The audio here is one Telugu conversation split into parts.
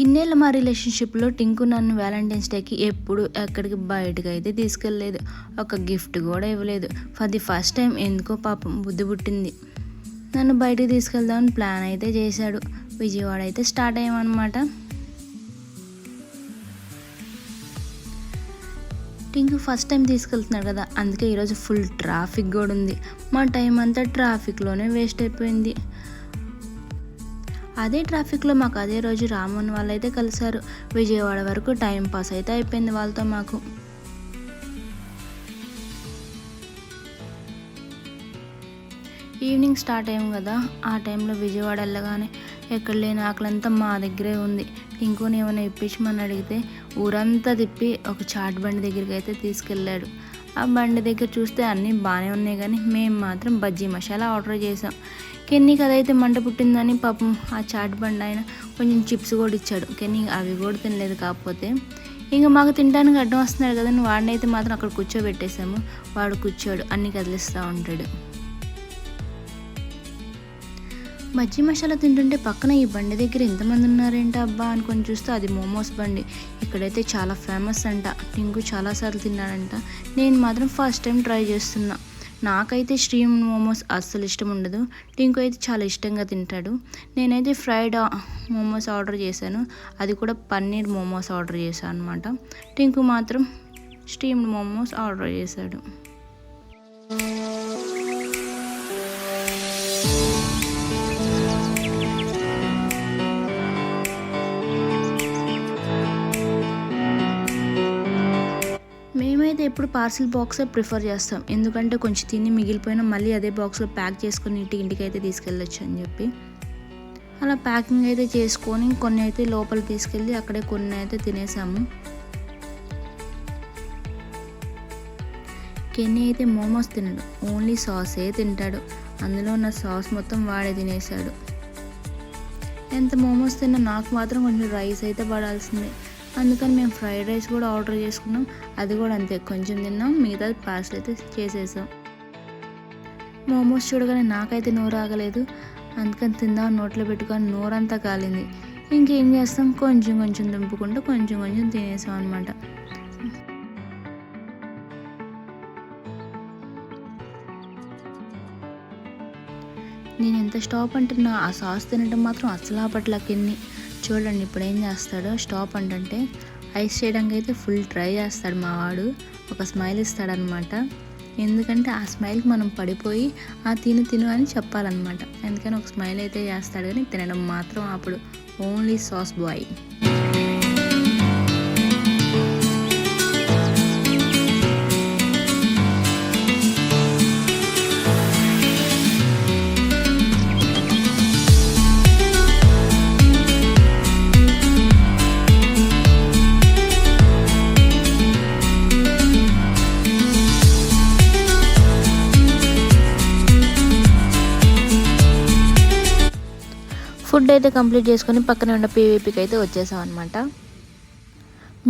ఇన్నేళ్ళ మా రిలేషన్షిప్లో టింకు నన్ను వ్యాలంటైన్స్ డేకి ఎప్పుడు ఎక్కడికి బయటకు అయితే తీసుకెళ్ళలేదు. ఒక గిఫ్ట్ కూడా ఇవ్వలేదు. ఫర్ ది ఫస్ట్ టైం ఎందుకో పాపం బుద్ధి పుట్టింది. నన్ను బయటికి తీసుకెళ్దామని ప్లాన్ అయితే చేశాడు. విజయవాడ అయితే స్టార్ట్ అయ్యామన్నమాట. టింకు ఫస్ట్ టైం తీసుకెళ్తున్నాడు కదా, అందుకే ఈరోజు ఫుల్ ట్రాఫిక్ కూడా ఉంది. మా టైం అంతా ట్రాఫిక్లోనే వేస్ట్ అయిపోయింది. అదే ట్రాఫిక్లో మాకు అదే రోజు రామన్ వాళ్ళు అయితే కలిశారు. విజయవాడ వరకు టైం పాస్ అయితే అయిపోయింది వాళ్ళతో మాకు. ఈవినింగ్ స్టార్ట్ అయ్యాం కదా, ఆ టైంలో విజయవాడ వెళ్ళగానే ఎక్కడ లేని ఆకలంతా మా దగ్గరే ఉంది. ఇంకోని ఏమైనా ఇప్పించమని అడిగితే ఊరంతా తిప్పి ఒక చాట్ బండి దగ్గరికి అయితే తీసుకెళ్ళాడు. ఆ బండి దగ్గర చూస్తే అన్నీ బాగానే ఉన్నాయి, కానీ మేము మాత్రం బజ్జీ మసాలా ఆర్డర్ చేసాం. కెన్నీకి అదైతే మంట పుట్టిందని పాపం ఆ చాట్ బండి ఆయన కొంచెం చిప్స్ కూడా ఇచ్చాడు. కెన్నీ అవి కూడా తినలేదు. కాకపోతే ఇంకా మాకు తినడానికి అడ్డం వస్తున్నాడు కదా, వాడినైతే మాత్రం అక్కడ కూర్చోబెట్టేసాము. వాడు కూర్చోడు, అన్నీ కదిలిస్తూ ఉంటాడు. బజ్జీ మసాలా తింటుంటే పక్కన ఈ బండి దగ్గర ఎంతమంది ఉన్నారేంట అబ్బా అనుకొని చూస్తే అది మోమోస్ బండి. ఇక్కడైతే చాలా ఫేమస్ అంట. టింకు చాలాసార్లు తిన్నాడంట. నేను మాత్రం ఫస్ట్ టైం ట్రై చేస్తున్నా. నాకైతే స్ట్రీమ్ మోమోస్ అస్సలు ఇష్టం ఉండదు. టింకు అయితే చాలా ఇష్టంగా తింటాడు. నేనైతే ఫ్రైడ్ మోమోస్ ఆర్డర్ చేశాను. అది కూడా పన్నీర్ మోమోస్ ఆర్డర్ చేశాను అనమాట. టింకు మాత్రం స్టీమ్డ్ మోమోస్ ఆర్డర్ చేశాడు. మేమైతే ఎప్పుడు పార్సిల్ బాక్సే ప్రిఫర్ చేస్తాం. ఎందుకంటే కొంచెం తిని మిగిలిపోయినా మళ్ళీ అదే బాక్స్లో ప్యాక్ చేసుకొని ఇంటికి అయితే తీసుకెళ్ళొచ్చు అని చెప్పి అలా ప్యాకింగ్ అయితే చేసుకొని కొన్ని అయితే లోపల తీసుకెళ్ళి అక్కడే కొన్ని అయితే తినేసాము. కెన్నీ అయితే మోమోస్ తినడు, ఓన్లీ సాసే తింటాడు. అందులో ఉన్న సాస్ మొత్తం వాడే తినేసాడు. ఎంత మోమోస్ తిన్నా నాకు మాత్రం కొంచెం రైస్ అయితే పడాల్సిందే. అందుకని మేము ఫ్రైడ్ రైస్ కూడా ఆర్డర్ చేసుకున్నాం. అది కూడా అంతే, కొంచెం తిన్నాం, మిగతా పార్సల్ అయితే చేసేసాం. మోమోస్ చూడగానే నాకైతే నోరు ఆగలేదు. అందుకని తిందాం నోట్లో పెట్టుకొని నోరంతా కాలింది. ఇంకేం చేస్తాం, కొంచెం కొంచెం దింపుకుంటూ కొంచెం కొంచెం తినేసాం అనమాట. నేను ఎంత స్టాప్ అంటున్నా, ఆ సాస్ తినడం మాత్రం అసలు ఆపట్లకెన్ని. చూడండి ఇప్పుడు ఏం చేస్తాడో. స్టాప్ అంటే ఐస్ చేయడానికి అయితే ఫుల్ ట్రై చేస్తాడు మా వాడు. ఒక స్మైల్ ఇస్తాడనమాట. ఎందుకంటే ఆ స్మైల్కి మనం పడిపోయి ఆ తిను అని చెప్పాలన్నమాట. అందుకని ఒక స్మైల్ అయితే చేస్తాడు, కానీ తినడం మాత్రం అప్పుడు ఓన్లీ సాస్ బాయ్. ఫుడ్ అయితే కంప్లీట్ చేసుకొని పక్కనే ఉన్న పీవీపీకి అయితే వచ్చేసాం అనమాట.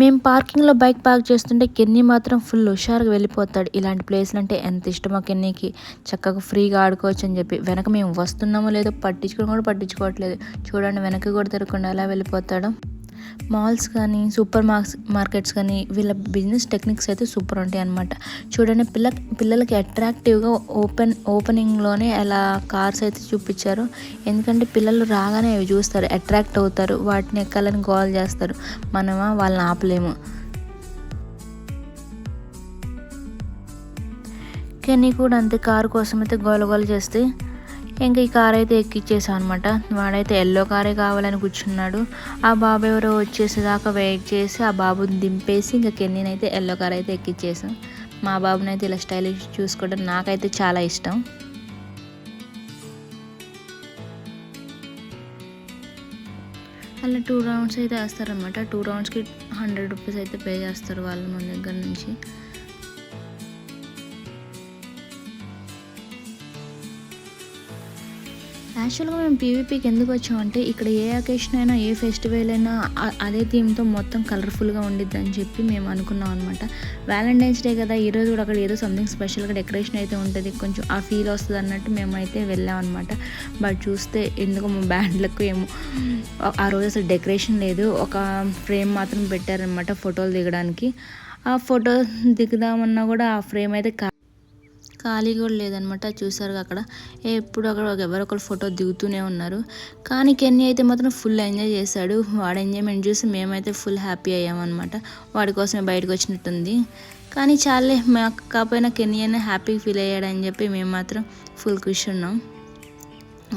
మేము పార్కింగ్లో బైక్ పార్క్ చేస్తుంటే కెన్నీ మాత్రం ఫుల్ హుషారుగా వెళ్ళిపోతాడు. ఇలాంటి ప్లేస్లు అంటే ఎంత ఇష్టమో కెన్నీకి. చక్కగా ఫ్రీగా ఆడుకోవచ్చు అని చెప్పి వెనక మేము వస్తున్నామో లేదో పట్టించుకోవట్లేదు. చూడండి వెనక కూడా తిరగకుండా ఎలా వెళ్ళిపోతాడు. మాల్స్ కానీ సూపర్ మార్కెట్స్ కానీ వీళ్ళ బిజినెస్ టెక్నిక్స్ అయితే సూపర్ ఉంటాయి అన్నమాట. చూడండి పిల్లలకి అట్రాక్టివ్గా ఓపెనింగ్లోనే ఎలా కార్స్ అయితే చూపించారు. ఎందుకంటే పిల్లలు రాగానే అవి చూస్తారు, అట్రాక్ట్ అవుతారు, వాటిని ఎక్కాలని గోల్ చేస్తారు. మనమా వాళ్ళని ఆపలేము. కెన్నీ కూడా అంతే, కారు కోసం అయితే గోల చేస్తే ఇంకా ఈ కార్ అయితే ఎక్కిచ్చేసాం అనమాట. వాడైతే ఎల్లో కారే కావాలని కూర్చున్నాడు. ఆ బాబు ఎవరో వచ్చేసేదాకా వెయిట్ చేసి ఆ బాబుని దింపేసి ఇంకా కెన్నీని అయితే ఎల్లో కార్ అయితే ఎక్కిచ్చేసాం. మా బాబుని అయితే ఇలా స్టైలిష్ చూసుకోవడం నాకైతే చాలా ఇష్టం. అలా 2 రౌండ్స్ అయితే వేస్తారనమాట. 2 రౌండ్స్కి 100 రూపీస్ అయితే పే చేస్తారు వాళ్ళు మన దగ్గర నుంచి. యాక్చువల్గా మేము పీవీపీకి ఎందుకు వచ్చామంటే ఇక్కడ ఏ అకేషన్ అయినా ఏ ఫెస్టివల్ అయినా అదే థీమ్తో మొత్తం కలర్ఫుల్గా ఉండిద్ది అని చెప్పి మేము అనుకున్నాం అనమాట. వ్యాలంటైన్స్ డే కదా, ఈరోజు కూడా అక్కడ ఏదో సంథింగ్ స్పెషల్గా డెకరేషన్ అయితే ఉంటుంది, కొంచెం ఆ ఫీల్ వస్తుంది అన్నట్టు మేమైతే వెళ్ళాం అనమాట. బట్ చూస్తే ఎందుకు మా బ్యాండ్లకు ఏమో ఆ రోజు అసలు డెకరేషన్ లేదు, ఒక ఫ్రేమ్ మాత్రం పెట్టారనమాట ఫోటోలు దిగడానికి. ఆ ఫోటో దిగుదామన్నా కూడా ఆ ఫ్రేమ్ అయితే ఖాళీ కూడా లేదనమాట. చూసారు అక్కడ ఎప్పుడు అక్కడ ఎవరొకరు ఫోటో దిగుతూనే ఉన్నారు. కానీ కెన్నీ అయితే మాత్రం ఫుల్ ఎంజాయ్ చేశాడు. వాడు ఎంజాయ్మెంట్ చూసి మేమైతే ఫుల్ హ్యాపీ అయ్యామన్నమాట. వాడి కోసమే బయటకు వచ్చినట్టుంది. కానీ చాలే, మాకు కాకపోయినా కెన్నీ అయినా హ్యాపీ ఫీల్ అయ్యాడని చెప్పి మేము మాత్రం ఫుల్ ఖుషి ఉన్నాం.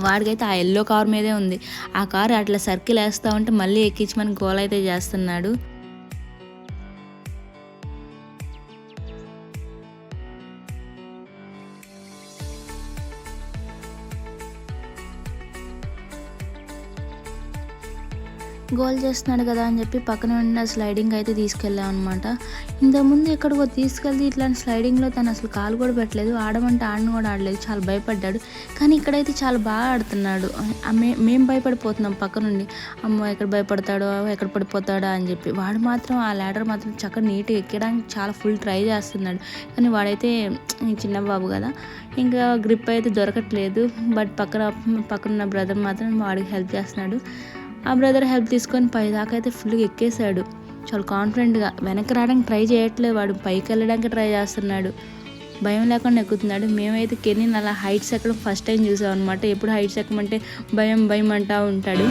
వాడికైతే ఆ ఎల్లో కార్ మీదే ఉంది. ఆ కారు అట్లా సర్కిల్ వేస్తూ ఉంటే మళ్ళీ ఎక్కించమని గోల్ అయితే చేస్తున్నాడు. గోల్ చేస్తున్నాడు కదా అని చెప్పి పక్కన ఉన్న స్లైడింగ్ అయితే తీసుకెళ్ళాం అనమాట. ఇంతకుముందు ఎక్కడికో తీసుకెళ్తే ఇట్లాంటి స్లైడింగ్లో తను అసలు కాలు కూడా పెట్టలేదు, ఆడమంటే ఆడను కూడా ఆడలేదు, చాలా భయపడ్డాడు. కానీ ఇక్కడైతే చాలా బాగా ఆడుతున్నాడు. మేము భయపడిపోతున్నాం పక్క నుండి, అమ్మో ఎక్కడ భయపడతాడో ఎక్కడ పడిపోతాడో అని చెప్పి. వాడు మాత్రం ఆ ల్యాడర్ మాత్రం చక్కగా నీట్గా ఎక్కడానికి చాలా ఫుల్ ట్రై చేస్తున్నాడు. కానీ వాడైతే చిన్న బాబు కదా, ఇంకా గ్రిప్ అయితే దొరకట్లేదు. బట్ పక్కన బ్రదర్ మాత్రం వాడికి హెల్ప్ చేస్తున్నాడు. ఆ బ్రదర్ హెల్ప్ తీసుకొని పైదాకా అయితే ఫుల్గా ఎక్కేశాడు. చాలా కాన్ఫిడెంట్గా వెనక్కి రావడానికి ట్రై చేయట్లేదు, వాడు పైకి వెళ్ళడానికి ట్రై చేస్తున్నాడు. భయం లేకుండా ఎక్కుతున్నాడు. మేమైతే కెన్నీని అలా హైట్స్ ఎక్కడం ఫస్ట్ టైం చూసాం అనమాట. ఎప్పుడు హైట్స్ ఎక్కమంటే భయం అంటూ ఉంటాడు.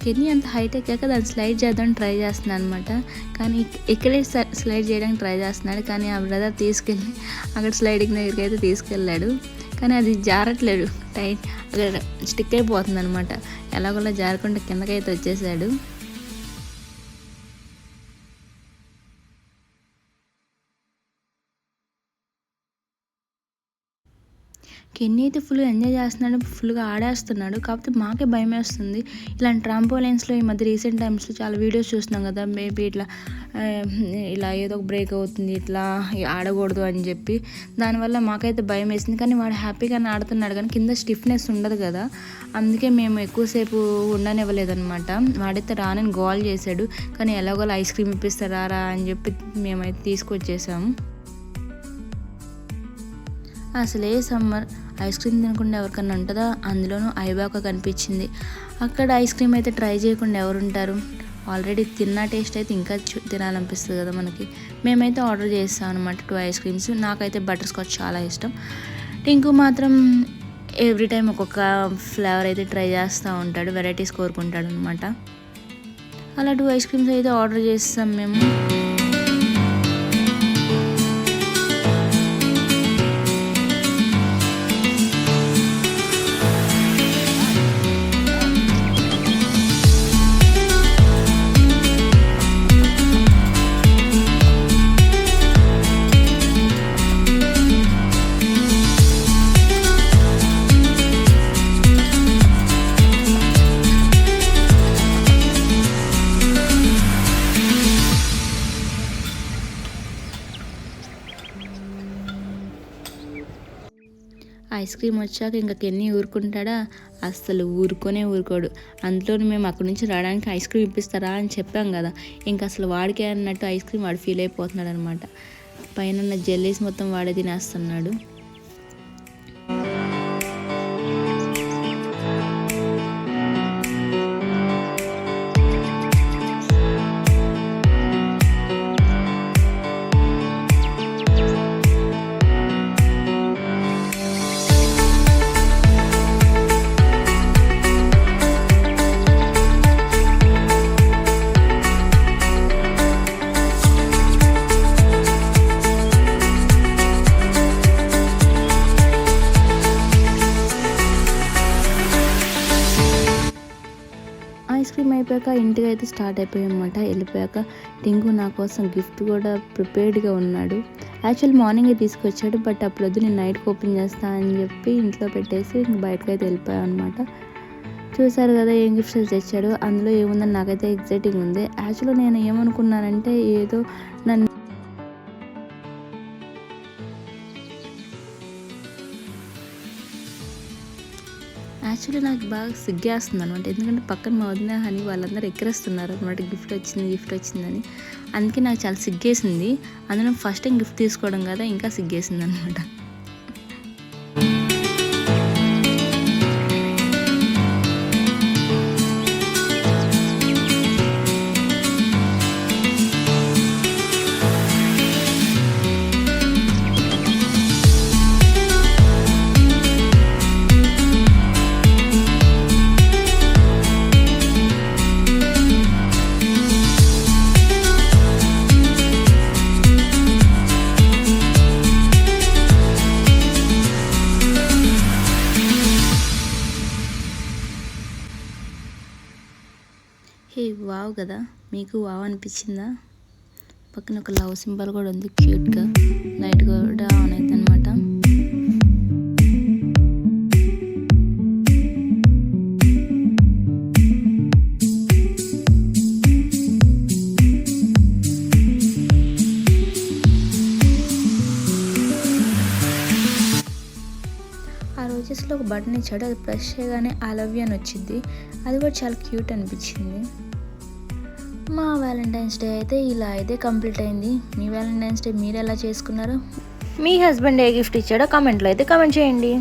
కెన్నీ అంత హైట్ ఎక్కాక దాన్ని స్లైడ్ చేద్దామని ట్రై చేస్తున్నాను అనమాట. కానీ ఇక్కడే స్లైడ్ చేయడానికి ట్రై చేస్తున్నాడు. కానీ ఆ బ్రదర్ తీసుకెళ్ళి అక్కడ స్లైడింగ్ దగ్గరికి అయితే తీసుకెళ్ళాడు. కానీ అది జారట్లేదు, టైట్ అక్కడ స్టిక్ అయిపోతుంది అనమాట. ఎలాగోలా జారకుండా కిందకైతే వచ్చేసాడు. కెన్నీ అయితే ఫుల్గా ఎంజాయ్ చేస్తున్నాడు, ఫుల్గా ఆడేస్తున్నాడు. కాకపోతే మాకే భయం వేస్తుంది. ఇలాంటి ట్రాంపోలైన్స్లో ఈ మధ్య రీసెంట్ టైమ్స్లో చాలా వీడియోస్ చూస్తున్నాం కదా, మేబీ ఇలా ఏదో ఒక బ్రేక్ అవుతుంది, ఇట్లా ఆడకూడదు అని చెప్పి. దానివల్ల మాకైతే భయం వేసింది. కానీ వాడు హ్యాపీగానే ఆడుతున్నాడు, కానీ కింద స్టిఫ్నెస్ ఉండదు కదా, అందుకే మేము ఎక్కువసేపు ఉండనివ్వలేదన్నమాట. వాడైతే రానని గోల్ చేశాడు. కానీ ఎలాగోలా ఐస్ క్రీమ్ ఇప్పిస్తారా అని చెప్పి మేమైతే తీసుకొచ్చేసాము. అసలే సమ్మర్, ఐస్ క్రీమ్ తినకుండా ఎవరికన్నా ఉంటుందా? అందులోనూ ఐబాక కనిపించింది. అక్కడ ఐస్ క్రీమ్ అయితే ట్రై చేయకుండా ఎవరుంటారు? ఆల్రెడీ తిన్న టేస్ట్ అయితే ఇంకా తినాలనిపిస్తుంది కదా మనకి. మేమైతే ఆర్డర్ చేస్తాం అనమాట 2 ఐస్ క్రీమ్స్. నాకైతే బటర్ స్కాచ్ చాలా ఇష్టం. టింకు మాత్రం ఎవ్రీ టైం ఒక్కొక్క ఫ్లేవర్ అయితే ట్రై చేస్తూ ఉంటాడు, వెరైటీస్ కోరుకుంటాడు అనమాట. అలా 2 ఐస్ క్రీమ్స్ అయితే ఆర్డర్ చేస్తాం మేము. ఐస్ క్రీమ్ వచ్చాక ఇంకా కెన్నీ ఊరుకుంటాడా? అస్సలు ఊరుకోడు. అందులోని మేము అక్కడి నుంచి రావడానికి ఐస్ క్రీమ్ ఇప్పిస్తారా అని చెప్పాం కదా, ఇంకా అసలు వాడికే అన్నట్టు ఐస్ క్రీమ్ వాడు ఫీల్ అయిపోతున్నాడు అనమాట. పైన జెల్లీస్ మొత్తం వాడే తినేస్తున్నాడు. అయిపోయాక ఇంటికి అయితే స్టార్ట్ అయిపోయామన్నమాట. వెళ్ళిపోయాక టింకు నా కోసం గిఫ్ట్ కూడా ప్రిపేర్డ్గా ఉన్నాడు. యాక్చువల్ మార్నింగే తీసుకొచ్చాడు, బట్ అప్పుడు నేను నైట్కి ఓపెన్ చేస్తా అని చెప్పి ఇంట్లో పెట్టేసి ఇంక బయటకైతే వెళ్ళిపోయాం అనమాట. చూసారు కదా ఏం గిఫ్ట్స్ తెచ్చాడు, అందులో ఏముందని నాకైతే ఎగ్జైటింగ్ ఉంది. యాక్చువల్గా నేను ఏమనుకున్నానంటే ఏదో నన్ను యాక్చువల్లీ నాకు బాగా సిగ్గేస్తుంది అనమాట. ఎందుకంటే పక్కన మా వదిన హనీ వాళ్ళందరూ ఎక్కిరేస్తున్నారు అనమాట, గిఫ్ట్ వచ్చిందని. అందుకే నాకు చాలా సిగ్గేసింది. అందులో ఫస్ట్ టైం గిఫ్ట్ తీసుకోవడం కదా, ఇంకా సిగ్గేసింది అనమాట. హే వావ్ కదా, మీకు వావ్ అనిపించిందా? పక్కన ఒక లవ్ సింబల్ కూడా ఉంది క్యూట్గా, లైట్ కూడా ఆన్ అవుతుంది అనమాట. ఆ రోజెస్లో ఒక బటన్ ఇచ్చాడు, అది ప్రెస్ చేయగానే ఐ లవ్ యూ అని వచ్చింది. అది కూడా చాలా క్యూట్ అనిపించింది. మా వ్యాలంటైన్స్ డే అయితే ఇలా అయితే కంప్లీట్ అయింది. మీ వ్యాలంటైన్స్ డే మీరు ఎలా చేసుకున్నారు? మీ హస్బెండ్ ఏ గిఫ్ట్ ఇచ్చాడో కామెంట్లో అయితే కామెంట్ చేయండి.